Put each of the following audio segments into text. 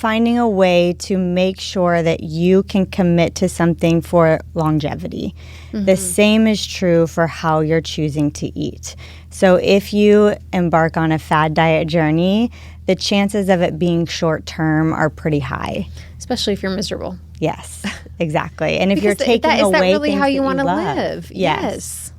finding a way to make sure that you can commit to something for longevity. The same is true for how you're choosing to eat. So if you embark on a fad diet journey, the chances of it being short term are pretty high. Especially if you're miserable. Yes, exactly. And if you're Because taking away is that really things how you that want to love. live? Yes.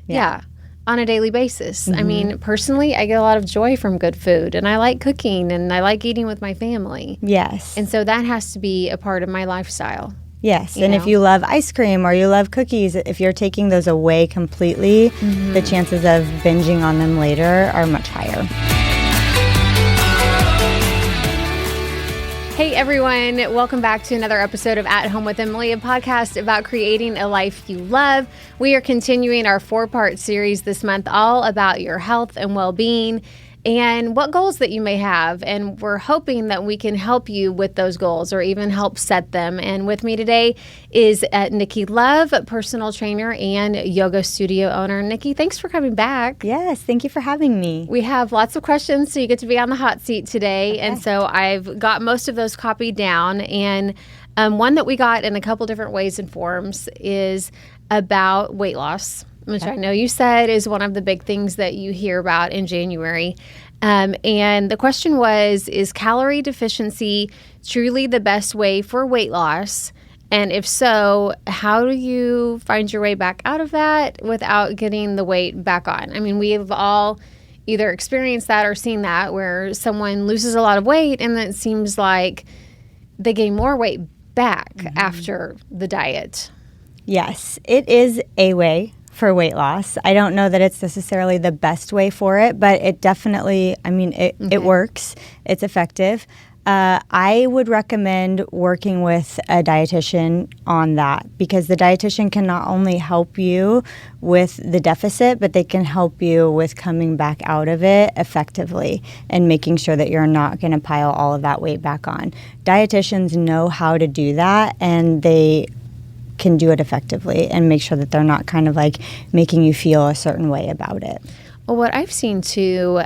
Yeah. On a daily basis. I mean, personally, I get a lot of joy from good food, and I like cooking, and I like eating with my family. Yes. And so that has to be a part of my lifestyle. Yes, You and know? if you love ice cream or you love cookies, if you're taking those away completely, the chances of binging on them later are much higher. Hey everyone, welcome back to another episode of At Home with Emily, a podcast about creating a life you love. We are continuing our 4-part series this month, all about your health and well-being and what goals that you may have. And we're hoping that we can help you with those goals or even help set them. And with me today is Nikki Love, personal trainer and yoga studio owner. Nikki, thanks for coming back. Yes, thank you for having me. We have lots of questions, so you get to be on the hot seat today. Okay. And so I've got most of those copied down. And one that we got in a couple different ways and forms is about weight loss, which I know you said is one of the big things that you hear about in January. And the question was, is calorie deficiency truly the best way for weight loss? And if so, how do you find your way back out of that without getting the weight back on? I mean, we've all either experienced that or seen that where someone loses a lot of weight and it seems like they gain more weight back after the diet. Yes, it is a way for weight loss. I don't know that it's necessarily the best way for it, but it definitely, it works. It's effective. I would recommend working with a dietitian on that because the dietitian can not only help you with the deficit, but they can help you with coming back out of it effectively and making sure that you're not going to pile all of that weight back on. Dietitians know how to do that, and they can do it effectively and make sure that they're not kind of like making you feel a certain way about it. Well, what I've seen too,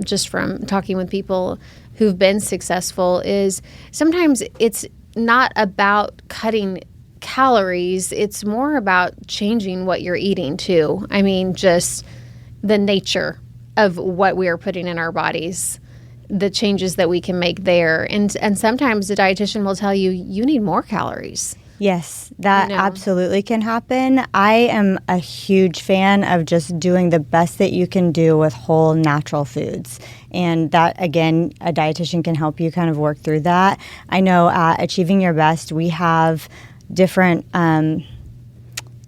just from talking with people who've been successful, is sometimes it's not about cutting calories. It's more about changing what you're eating too. I mean, just the nature of what we are putting in our bodies, the changes that we can make there. And sometimes the dietitian will tell you, you need more calories. Yes, that absolutely can happen. I am a huge fan of just doing the best that you can do with whole natural foods. And that, again, a dietitian can help you kind of work through that. I know at Achieving Your Best, we have different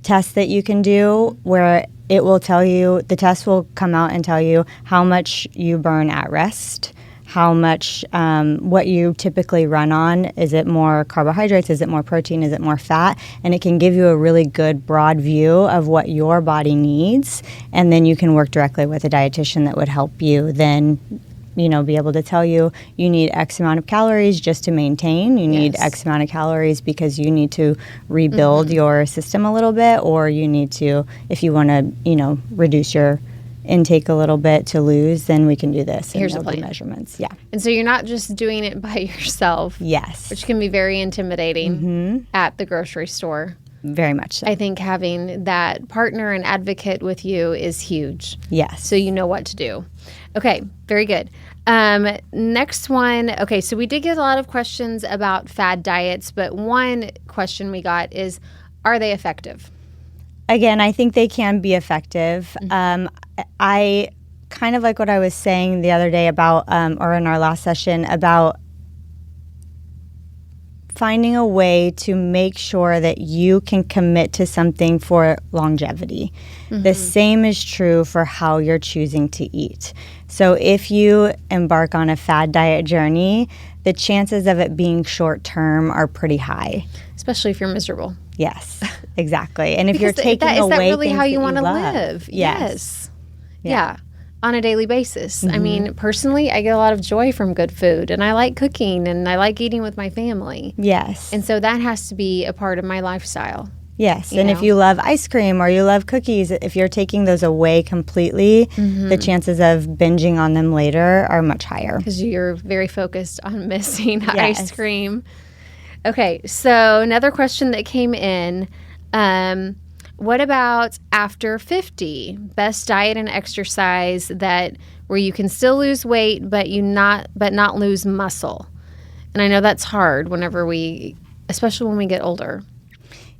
tests that you can do where it will tell you, the test will come out and tell you how much you burn at rest, how much, what you typically run on. Is it more carbohydrates? Is it more protein? Is it more fat? And it can give you a really good broad view of what your body needs. And then you can work directly with a dietitian that would help you then, be able to tell you, you need X amount of calories just to maintain. You need X amount of calories because you need to rebuild your system a little bit, or you need to, if you want to, reduce your intake a little bit to lose, then we can do this. Here's the plan. Measurements. Yeah. And so you're not just doing it by yourself. Yes. Which can be very intimidating at the grocery store. Very much so. I think having that partner and advocate with you is huge. Yes. So you know what to do. Okay, very good. Next one. Okay, so we did get a lot of questions about fad diets, but one question we got is, are they effective? Again, I think they can be effective. I kind of like what I was saying the other day about, or in our last session, about finding a way to make sure that you can commit to something for longevity. The same is true for how you're choosing to eat. So if you embark on a fad diet journey, the chances of it being short term are pretty high. Especially if you're miserable. Yes, exactly. And if you're Because taking is away that really things how you that want to love. live? Yes. Yeah. On a daily basis. I mean, personally, I get a lot of joy from good food, and I like cooking, and I like eating with my family. Yes. And so that has to be a part of my lifestyle. Yes, and if you love ice cream or you love cookies, if you're taking those away completely, the chances of binging on them later are much higher. Because you're very focused on missing ice cream. Okay, so another question that came in, what about after 50? Best diet and exercise that where you can still lose weight but not lose muscle. And I know that's hard especially when we get older.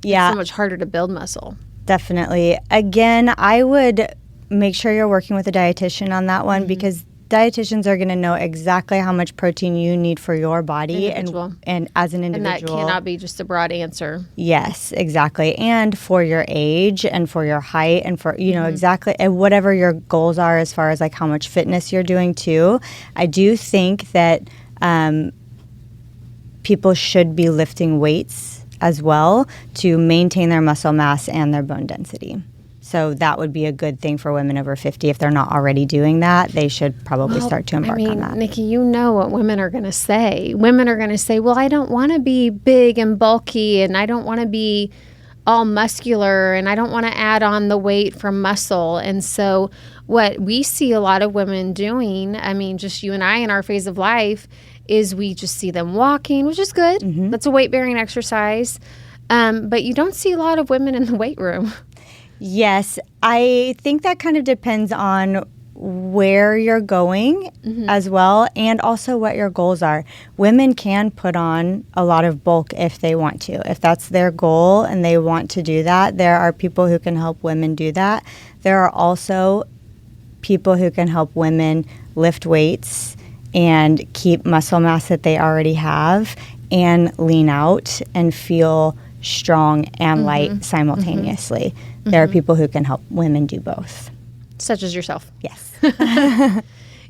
Yeah. It's so much harder to build muscle. Definitely. Again, I would make sure you're working with a dietitian on that one because dietitians are going to know exactly how much protein you need for your body and as an individual. And that cannot be just a broad answer. Yes, exactly. And for your age and for your height and for, exactly, and whatever your goals are as far as like how much fitness you're doing too. I do think that people should be lifting weights as well to maintain their muscle mass and their bone density. So that would be a good thing for women over 50. If they're not already doing that, they should probably start to embark on that. Nikki, you know what women are going to say. Women are going to say, well, I don't want to be big and bulky, and I don't want to be all muscular, and I don't want to add on the weight from muscle. And so what we see a lot of women doing, just you and I in our phase of life, is we just see them walking, which is good. That's a weight-bearing exercise. But you don't see a lot of women in the weight room. Yes, I think that kind of depends on where you're going as well, and also what your goals are. Women can put on a lot of bulk if they want to. If that's their goal and they want to do that, there are people who can help women do that. There are also people who can help women lift weights and keep muscle mass that they already have and lean out and feel strong and light simultaneously. There are people who can help women do both. Such as yourself. Yes.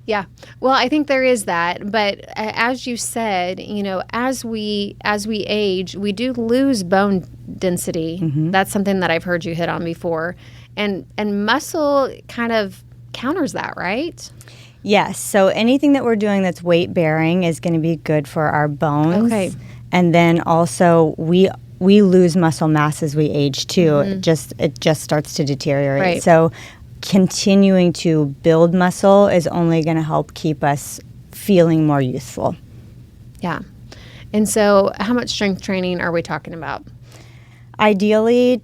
Yeah. Well, I think there is that. But as you said, as we age, we do lose bone density. That's something that I've heard you hit on before. And muscle kind of counters that, right? Yes. So anything that we're doing that's weight bearing is going to be good for our bones. Okay. And then also we lose muscle mass as we age too. It just starts to deteriorate. Right. So continuing to build muscle is only going to help keep us feeling more youthful. Yeah. And so how much strength training are we talking about? Ideally,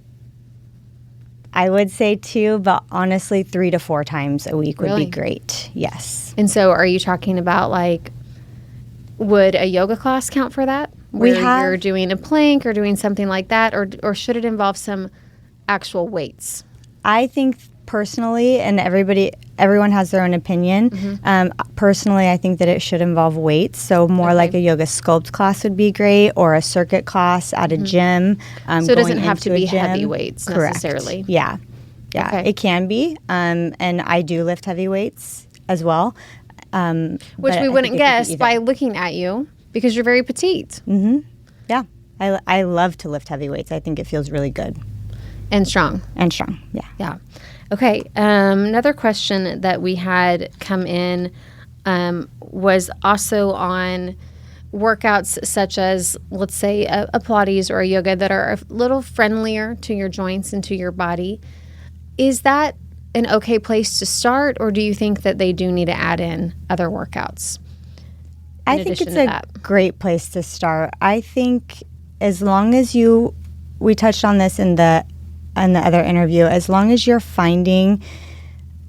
I would say 2, but honestly 3 to 4 times a week would be great. Yes. And so are you talking about would a yoga class count for that? Where you're doing a plank or doing something like that, or should it involve some actual weights? I think personally, and everyone has their own opinion. Personally, I think that it should involve weights. So more like a yoga sculpt class would be great, or a circuit class at a gym. So it doesn't have to be heavy weights necessarily. Yeah. Okay. It can be. And I do lift heavy weights as well. Which we wouldn't guess by looking at you, because you're very petite. Yeah. I love to lift heavy weights. I think it feels really good. And strong. Yeah. Yeah. Okay. Another question that we had come in was also on workouts such as, let's say, a Pilates or a yoga that are a little friendlier to your joints and to your body. Is that an okay place to start, or do you think that they do need to add in other workouts? I think it's a great place to start. I think as long as we touched on this in the other interview, as long as you're finding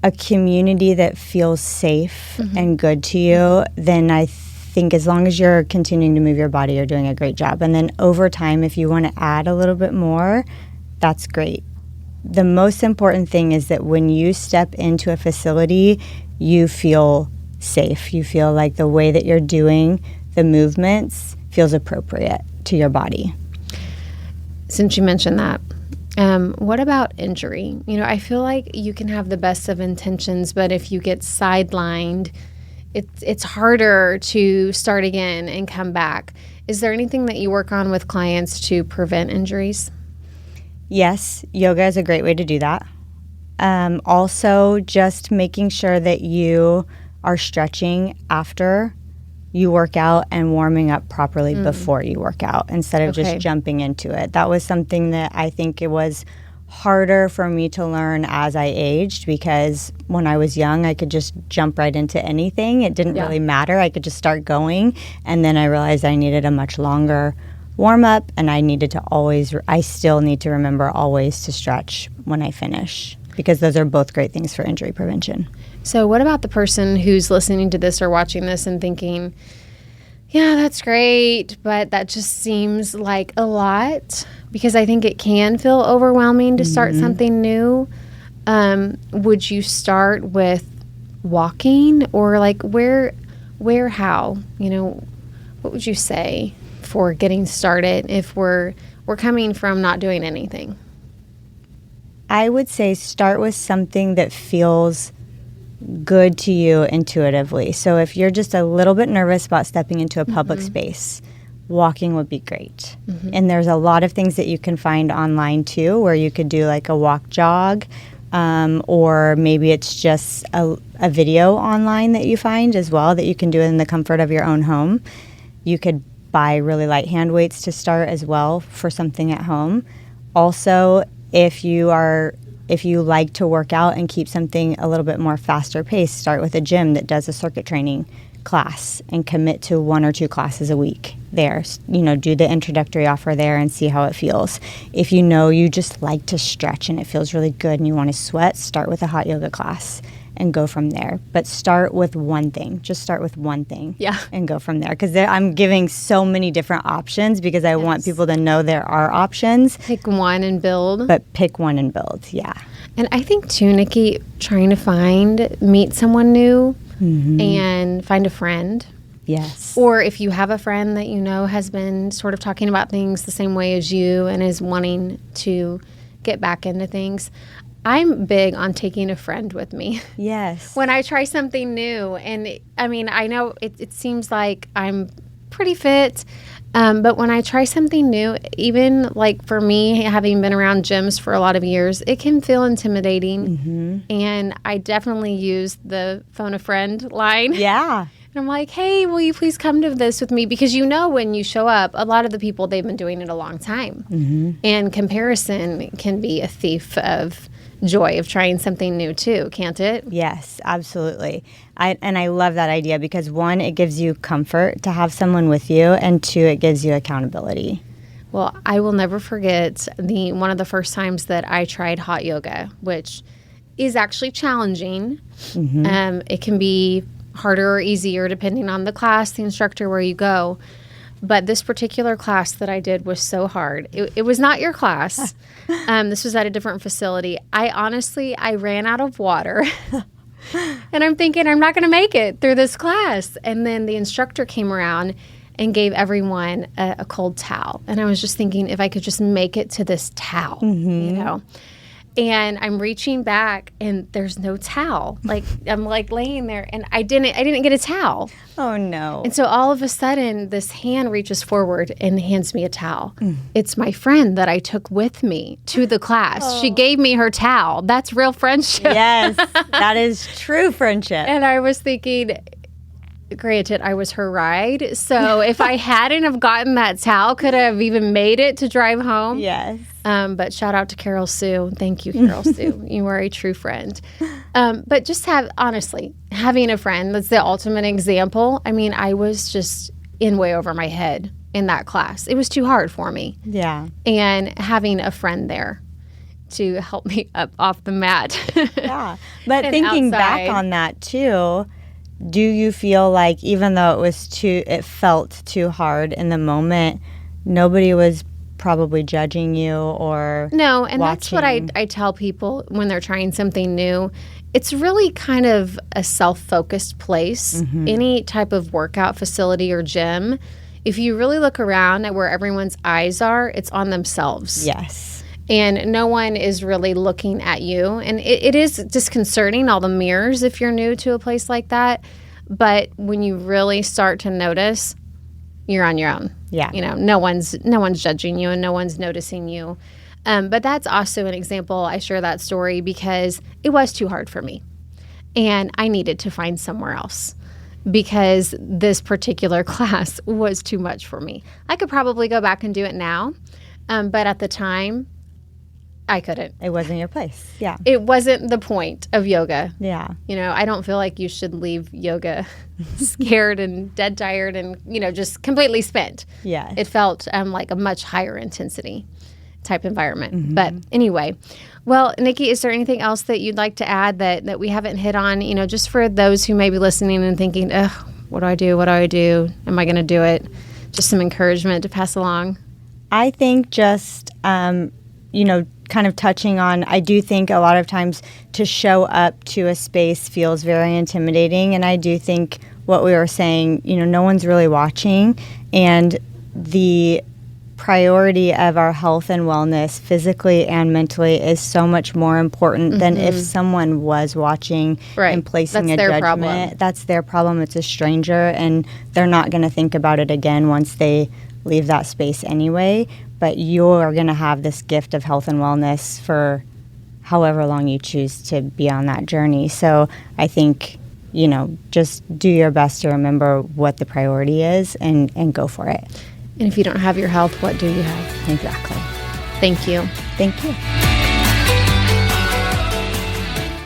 a community that feels safe and good to you, then I think as long as you're continuing to move your body, you're doing a great job. And then over time, if you want to add a little bit more, that's great. The most important thing is that when you step into a facility, you feel safe. You feel like the way that you're doing the movements feels appropriate to your body. Since you mentioned that, what about injury? I feel like you can have the best of intentions, but if you get sidelined, it's harder to start again and come back. Is there anything that you work on with clients to prevent injuries? Yes, yoga is a great way to do that. Also, just making sure that you are stretching after you work out and warming up properly before you work out instead of just jumping into it. That was something that I think it was harder for me to learn as I aged, because when I was young, I could just jump right into anything. It didn't really matter. I could just start going. And then I realized I needed a much longer warm up, and I still need to remember always to stretch when I finish, because those are both great things for injury prevention. So what about the person who's listening to this or watching this and thinking, yeah, that's great, but that just seems like a lot, because I think it can feel overwhelming to start something new. Would you start with walking, or like how? What would you say for getting started if we're coming from not doing anything? I would say start with something that feels good to you intuitively. So if you're just a little bit nervous about stepping into a public space, walking would be great. And there's a lot of things that you can find online too, where you could do like a walk jog, or maybe it's just a video online that you find as well that you can do in the comfort of your own home. You could buy really light hand weights to start as well for something at home. Also, if you like to work out and keep something a little bit more faster paced, start with a gym that does a circuit training class and commit to 1 or 2 classes a week there. Do the introductory offer there and see how it feels. If you just like to stretch and it feels really good and you want to sweat, start with a hot yoga class and go from there. But start with one thing. Just start with one thing. Yeah. And go from there. Because I'm giving so many different options because I want people to know there are options. Pick one and build. But pick one and build, yeah. And I think too, Nikki, trying to meet someone new and find a friend. Yes. Or if you have a friend that has been sort of talking about things the same way as you and is wanting to get back into things. I'm big on taking a friend with me. Yes. When I try something new. And I know it seems like I'm pretty fit, but when I try something new, even like for me, having been around gyms for a lot of years, it can feel intimidating. And I definitely use the phone a friend line. Yeah. And I'm like, hey, will you please come to this with me? Because when you show up, a lot of the people, they've been doing it a long time. And comparison can be a thief of joy of trying something new too, can't it? Yes, absolutely. I love that idea because 1, it gives you comfort to have someone with you, and 2, it gives you accountability. Well, I will never forget one of the first times that I tried hot yoga, which is actually challenging. It can be harder or easier depending on the class, the instructor, where you go. But this particular class that I did was so hard. It was not your class. This was at a different facility. I ran out of water. And I'm thinking, I'm not going to make it through this class. And then the instructor came around and gave everyone a cold towel. And I was just thinking, if I could just make it to this towel, And I'm reaching back, and there's no towel. Like I'm laying there, and I didn't get a towel. Oh no! And so all of a sudden, this hand reaches forward and hands me a towel. It's my friend that I took with me to the class. She gave me her towel. That's real friendship. Yes, that is true friendship. And I was thinking, granted, I was her ride. So if I hadn't have gotten that towel, could I have even made it to drive home? Yes. But shout out to Carol Sue. Thank you, Carol Sue. You are a true friend. But just having a friend, that's the ultimate example. I was just in way over my head in that class. It was too hard for me. Yeah. And having a friend there to help me up off the mat. Yeah. But thinking back on that too, do you feel like even though it felt too hard in the moment, nobody was probably judging you or no, and watching? That's what I tell people when they're trying something new. It's really kind of a self-focused place. Any type of workout facility or gym, if you really look around at where everyone's eyes are, it's on themselves. Yes. And no one is really looking at you. And it is disconcerting, all the mirrors, if you're new to a place like that. But when you really start to notice, you're on your own. Yeah. No one's judging you and no one's noticing you. But that's also an example. I share that story because it was too hard for me. And I needed to find somewhere else. because this particular class was too much for me. I could probably go back and do it now, but at the time, I couldn't. It wasn't your place. Yeah. It wasn't the point of yoga. Yeah. I don't feel like you should leave yoga scared and dead tired and, just completely spent. Yeah. It felt like a much higher intensity type environment. Mm-hmm. But anyway, well, Nikki, is there anything else that you'd like to add that we haven't hit on, just for those who may be listening and thinking, what do I do? What do I do? Am I going to do it? Just some encouragement to pass along. I think just, kind of touching on, I do think a lot of times to show up to a space feels very intimidating. And I do think what we were saying, no one's really watching. And the priority of our health and wellness physically and mentally is so much more important than if someone was watching and placing a judgment. Problem. That's their problem. It's a stranger, and they're not going to think about it again once they leave that space anyway. But you're going to have this gift of health and wellness for however long you choose to be on that journey. So I think, just do your best to remember what the priority is and go for it. And if you don't have your health, what do you have? Exactly. Thank you. Thank you.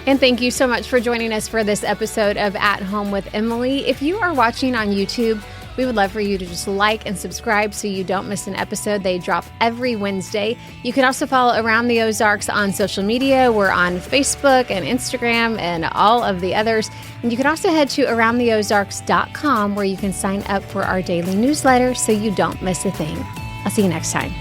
And thank you so much for joining us for this episode of At Home with Emily. If you are watching on YouTube, we would love for you to just like and subscribe so you don't miss an episode. They drop every Wednesday. You can also follow Around the Ozarks on social media. We're on Facebook and Instagram and all of the others. And you can also head to aroundtheozarks.com where you can sign up for our daily newsletter so you don't miss a thing. I'll see you next time.